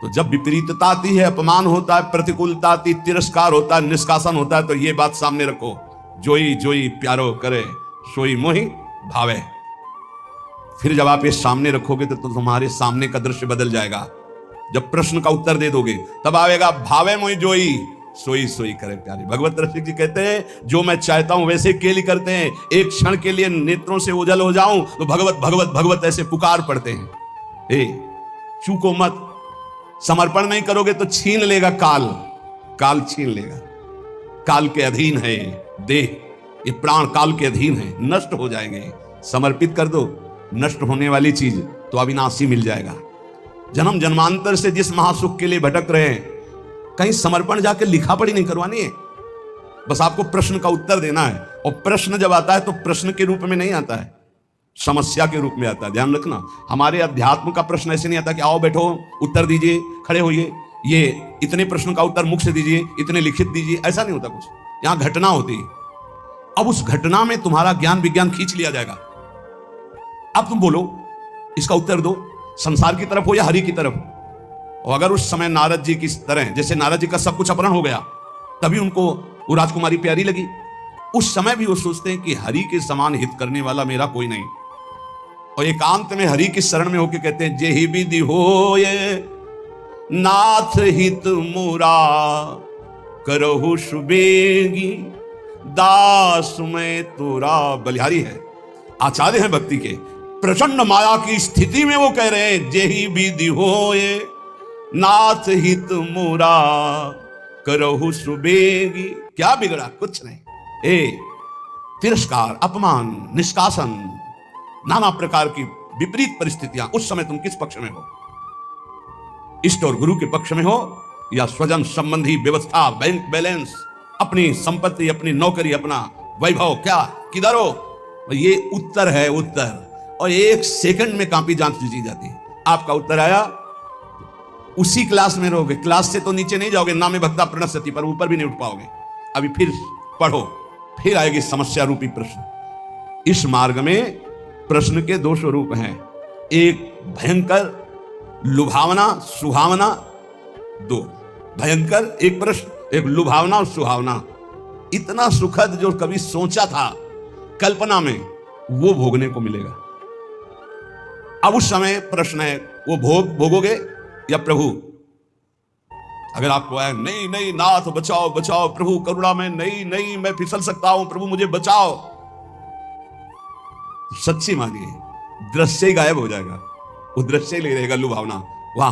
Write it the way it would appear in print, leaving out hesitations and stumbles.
तो जब विपरीतता आती है, अपमान होता है, प्रतिकूलता आती, तिरस्कार होता है, निष्कासन होता है, तो ये बात सामने रखो, जोई जोई प्यारो करे सोई मोहि भावे। फिर जब आप ये सामने रखोगे तो तुम्हारे सामने का दृश्य बदल जाएगा। जब प्रश्न का उत्तर दे दोगे तब आएगा भावे मोहि जोई सोई सोई करे प्यारे। भगवत रसिक जी कहते हैं जो मैं चाहता हूं वैसे केली करते हैं, एक क्षण के लिए नेत्रों से ओझल हो जाऊं तो भगवत भगवत भगवत ऐसे पुकार पड़ते हैं। ए चूको मत, समर्पण नहीं करोगे तो छीन लेगा काल, काल छीन लेगा। काल के अधीन है देह, ये प्राण काल के अधीन है, नष्ट हो जाएंगे। समर्पित कर दो, नष्ट होने वाली चीज तो अविनाशी मिल जाएगा। जन्म जन्मांतर से जिस महासुख के लिए भटक रहे हैं, कहीं समर्पण जाकर लिखा पढ़ी नहीं करवानी है, बस आपको प्रश्न का उत्तर देना है। और प्रश्न जब आता है तो प्रश्न के रूप में नहीं आता है, समस्या के रूप में आता है। ध्यान रखना, हमारे अध्यात्म का प्रश्न ऐसे नहीं आता कि आओ बैठो उत्तर दीजिए, खड़े होइए, ये इतने प्रश्न का उत्तर मुख से दीजिए, इतने लिखित दीजिए, ऐसा नहीं होता कुछ। यहां घटना होती है। अब उस घटना में तुम्हारा ज्ञान विज्ञान खींच लिया जाएगा। अब तुम बोलो, इसका उत्तर दो, संसार की तरफ हो या हरि की तरफ। और अगर उस समय नारद जी की तरह, जैसे नारद जी का सब कुछ अपहरण हो गया, तभी उनको वो राजकुमारी प्यारी लगी, उस समय भी वो सोचते हैं कि हरि के समान हित करने वाला मेरा कोई नहीं। और एकांत में हरि की शरण में होकर कहते हैं जेहि विधि होए नाथ हित मुरा करहु सुबेगी दास में तोरा। बलिहारी है, आचार्य है भक्ति के, प्रचंड माया की स्थिति में वो कह रहे हैं जेहि विधि होए नाथ हित मुरा करहु सुबेगी। क्या बिगड़ा? कुछ नहीं। तिरस्कार, अपमान, निष्कासन, नाना प्रकार की विपरीत परिस्थितियां, उस समय तुम किस पक्ष में हो? इष्ट और गुरु के पक्ष में हो या स्वजन संबंधी व्यवस्था, बैंक बैलेंस, अपनी संपत्ति, अपनी नौकरी, अपना वैभव, क्या किधर हो? ये उत्तर है, उत्तर। और एक सेकंड में कॉपी जांच ली जाती है। आपका उत्तर आया, उसी क्लास में रहोगे, क्लास से तो नीचे नहीं जाओगे, नामे भक्ता प्रणश्यति, पर ऊपर भी नहीं उठ पाओगे। अभी फिर पढ़ो, फिर आएगी समस्या रूपी प्रश्न। इस मार्ग में प्रश्न के दो स्वरूप हैं, एक भयंकर, लुभावना, सुहावना। दो भयंकर एक प्रश्न, एक लुभावना और सुहावना। इतना सुखद जो कभी सोचा था कल्पना में, वो भोगने को मिलेगा। अब उस समय प्रश्न है, वो भोगोगे या प्रभु? अगर आपको है नहीं नहीं नाथ बचाओ बचाओ, प्रभु करुणा में, नहीं नहीं मैं फिसल सकता हूं, प्रभु मुझे बचाओ, सच्ची मानिए दृश्य ही गायब हो जाएगा, वो दृश्य ही ले रहेगा लुभावना। वहां